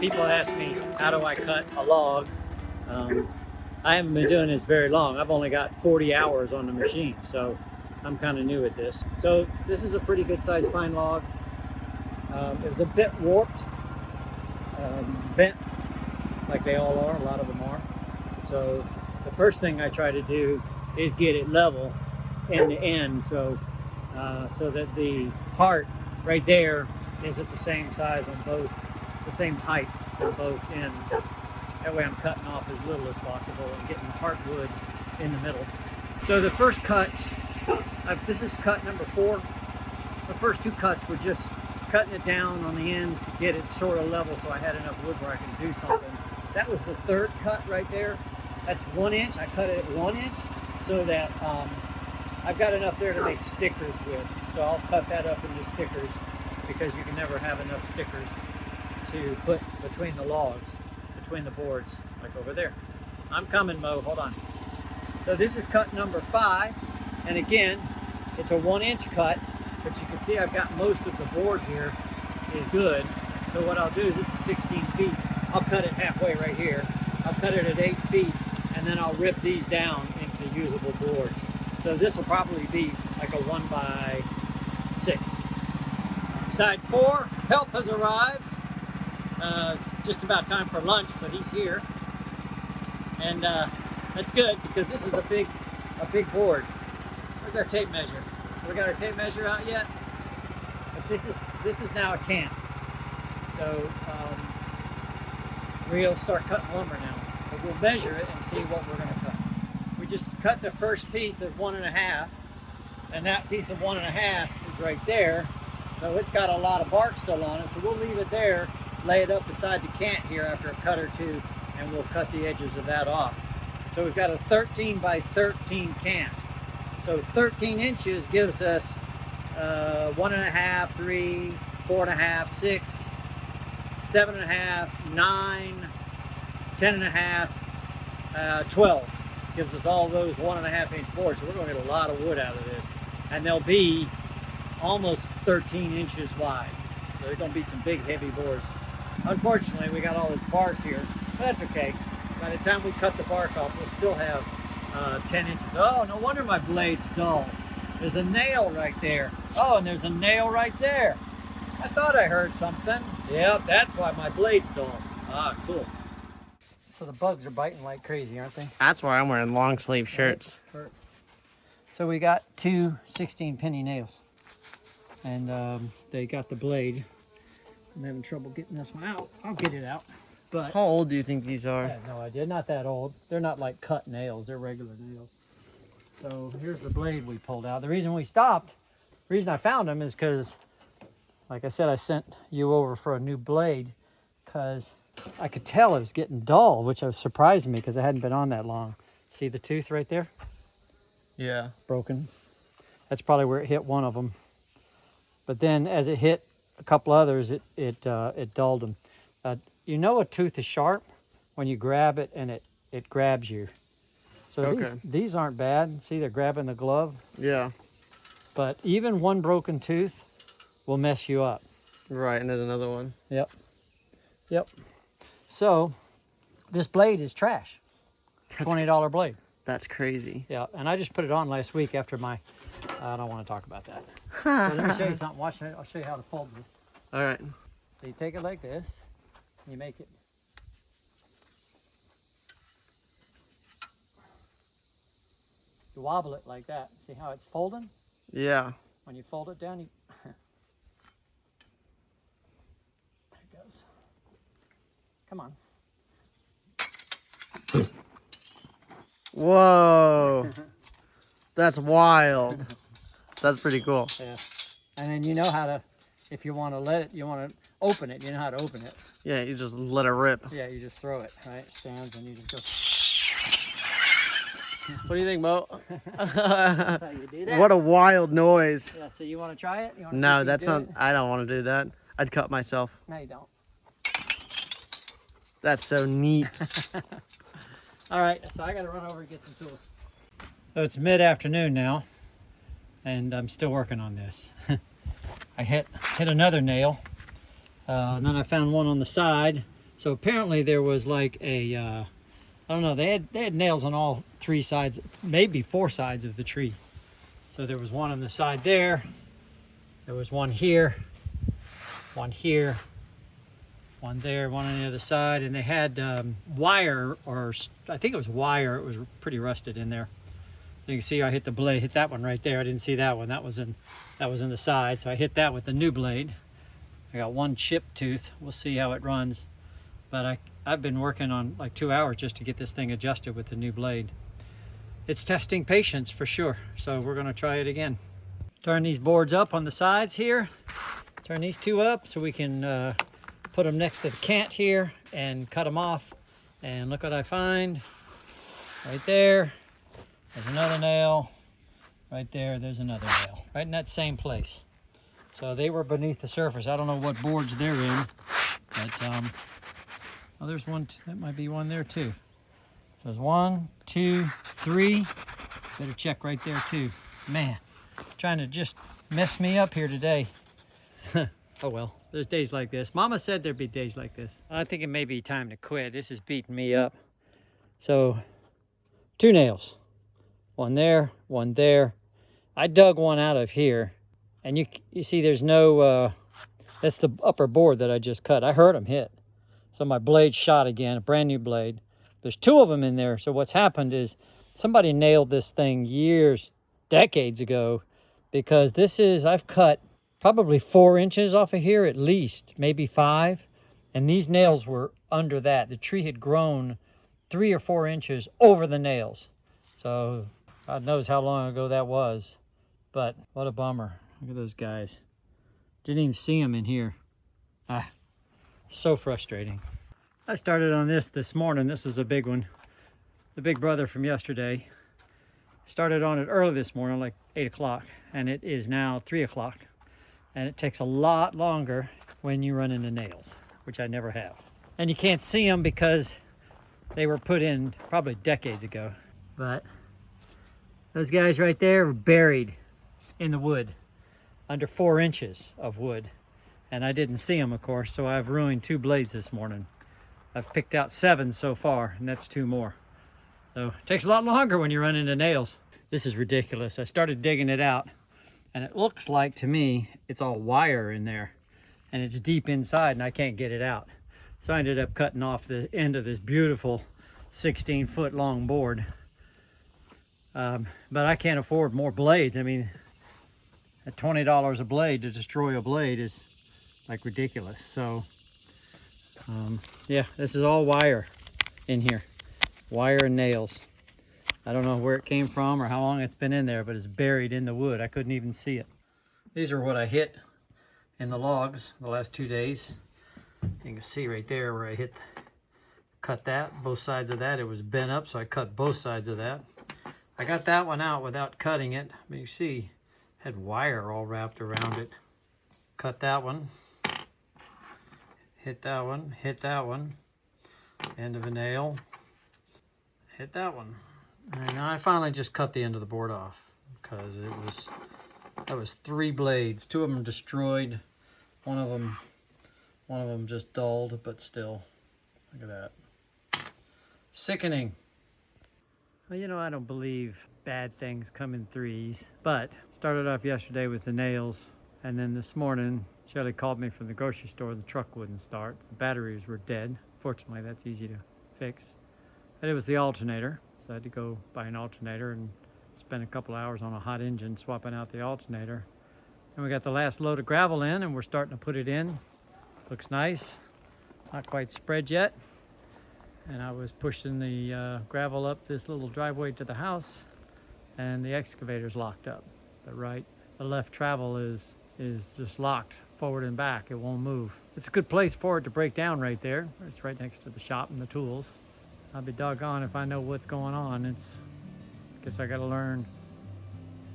People ask me, how do I cut a log? Um, I haven't been doing this very long. I've only got 40 hours on the machine, so I'm kind of new at this. So this is a pretty good sized pine log. It was a bit warped, bent, like they all are, a lot of them are. So the first thing I try to do is get it level end to end, so that the part right there is at the same size on both, the same height on both ends. That way I'm cutting off as little as possible and getting the heartwood in the middle. So the first cuts, this is cut number 4. The first 2 cuts were just cutting it down on the ends to get it sort of level so I had enough wood where I can do something. That was the 3rd cut right there. That's 1 inch. I cut it at 1 inch so that I've got enough there to make stickers with. So I'll cut that up into stickers because you can never have enough stickers to put between the logs, between the boards, like over there. I'm coming, Mo, hold on. So this is cut number 5, and again, it's a 1 inch cut, but you can see I've got most of the board here is good. So what I'll do, this is 16 feet, I'll cut it halfway right here. I'll cut it at 8 feet, and then I'll rip these down into usable boards. So this will probably be like a 1x6. Side 4, help has arrived. It's just about time for lunch, but he's here. And that's good because this is a big board. Where's our tape measure? We got our tape measure out yet? But this is now a cant. So we'll start cutting lumber now. But we'll measure it and see what we're gonna cut. We just cut the first piece of 1.5, and that piece of 1.5 is right there. So it's got a lot of bark still on it. So we'll leave it there, lay it up beside the cant here after a cut or two, and we'll cut the edges of that off. So we've got a 13 by 13 cant. So 13 inches gives us 1.5, 3, 4.5, 6, 7.5, 9, 10.5, 12. Gives us all those 1.5 inch boards. So we're gonna get a lot of wood out of this. And they'll be almost 13 inches wide. So they're gonna be some big heavy boards. Unfortunately, we got all this bark here, but that's okay. By the time we cut the bark off, we'll still have 10 inches. Oh, no wonder my blade's dull. There's a nail right there. Oh, and there's a nail right there. I thought I heard something. Yep, that's why my blade's dull. Ah, cool. So the bugs are biting like crazy, aren't they? That's why I'm wearing long sleeve shirts. Right. So we got 2 16 penny nails. And they got the blade. I'm having trouble getting this one out. I'll get it out. But How old do you think these I are? have no idea. Not that old. They're not like cut nails. They're regular nails. So here's the blade we pulled out. The reason we stopped, the reason I found them is because, like I said, I sent you over for a new blade because I could tell it was getting dull, which surprised me because it hadn't been on that long. See the tooth right there? Yeah. Broken. That's probably where it hit one of them. But then as it hit a couple others, it dulled them. You know a tooth is sharp when you grab it and it grabs you. So Okay. these aren't bad. See, they're grabbing the glove. Yeah. But even one broken tooth will mess you up. Right, and there's another one. Yep. Yep. So this blade is trash. $20 blade. That's crazy. Yeah, and I just put it on last week after my, I don't want to talk about that. So let me show you something. Watch it. I'll show you how to fold this. All right. So you take it like this, and you make it. You wobble it like that. See how it's folding? Yeah. When you fold it down, you... There it goes. Come on. Whoa. That's wild. That's pretty cool. Yeah. And then you know how to, if you want to let it, you want to open it, you know how to open it. Yeah, you just let it rip. Yeah, you just throw it, right? It stands and you just go. What do you think, Mo? That's how you do that. What a wild noise. Yeah, so you want to try it? You wanna see No, if you that's can not, do it? I don't want to do that. I'd cut myself. No, you don't. That's so neat. All right, so I got to run over and get some tools. So it's mid-afternoon now, and I'm still working on this. I hit another nail, and then I found one on the side So apparently there was like a, I don't know, they had nails on all 3 sides, maybe 4 sides of the tree. So there was one on the side there, there was one here, one here, one there, one on the other side, and they had wire, or I think it was wire. It was pretty rusted in there. You can see I hit the blade, hit that one right there. I didn't see that one. That was in the side. So I hit that with the new blade. I got one chipped tooth. We'll see how it runs. But I've been working on like 2 hours just to get this thing adjusted with the new blade. It's testing patience for sure. So we're gonna try it again. Turn these boards up on the sides here. Turn these 2 up so we can put them next to the cant here and cut them off. And look what I find right there. There's another nail. Right there, there's another nail. Right in that same place. So they were beneath the surface. I don't know what boards they're in, but oh, there's one. That might be one there too. So there's 1, 2, 3. Better check right there too. Man, trying to just mess me up here today. Oh well, there's days like this. Mama said there'd be days like this. I think it may be time to quit. This is beating me up. So 2 nails. One there, one there. I dug one out of here, and you see there's no, that's the upper board that I just cut. I heard them hit. So my blade shot again, a brand new blade. There's 2 of them in there. So what's happened is somebody nailed this thing years, decades ago, because I've cut probably 4 inches off of here at least, maybe 5. And these nails were under that. The tree had grown 3 or 4 inches over the nails. So God knows how long ago that was, but what a bummer. Look at those guys. Didn't even see them in here. Ah, so frustrating. I started on this morning. This was a big one. The big brother from yesterday. Started on it early this morning, like 8 o'clock, and it is now 3 o'clock. And it takes a lot longer when you run into nails, which I never have. And you can't see them because they were put in probably decades ago. But those guys right there were buried in the wood, under 4 inches of wood. And I didn't see them, of course, so I've ruined 2 blades this morning. I've picked out 7 so far, and that's 2 more. So it takes a lot longer when you run into nails. This is ridiculous. I started digging it out, and it looks like, to me, it's all wire in there, and it's deep inside, and I can't get it out. So I ended up cutting off the end of this beautiful 16-foot long board. But I can't afford more blades. I mean, at $20 a blade to destroy a blade is like ridiculous. So yeah, this is all wire in here. Wire and nails. I don't know where it came from or how long it's been in there, but it's buried in the wood. I couldn't even see it. These are what I hit in the logs the last 2 days. You can see right there where I cut that, both sides of that. It was bent up, so I cut both sides of that. I got that one out without cutting it. But you see, had wire all wrapped around it. Cut that one. Hit that one. Hit that one. End of a nail. Hit that one. And I finally just cut the end of the board off because that was 3 blades. 2 of them destroyed. One of them just dulled, but still, look at that. Sickening. Well, you know, I don't believe bad things come in threes, but started off yesterday with the nails, and then this morning, Shelly called me from the grocery store. The truck wouldn't start. The batteries were dead. Fortunately, that's easy to fix. And it was the alternator, so I had to go buy an alternator and spend a couple hours on a hot engine swapping out the alternator. And we got the last load of gravel in, and we're starting to put it in. Looks nice. Not quite spread yet. And I was pushing the gravel up this little driveway to the house, and the excavator's locked up. The left travel is just locked forward and back. It won't move. It's a good place for it to break down right there. It's right next to the shop and the tools. I'll be doggone if I know what's going on. Guess I gotta learn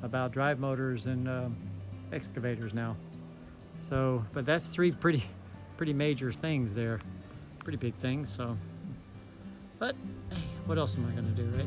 about drive motors and excavators now. So, but that's 3 pretty major things there. Pretty big things, so. But hey, what else am I gonna do, right?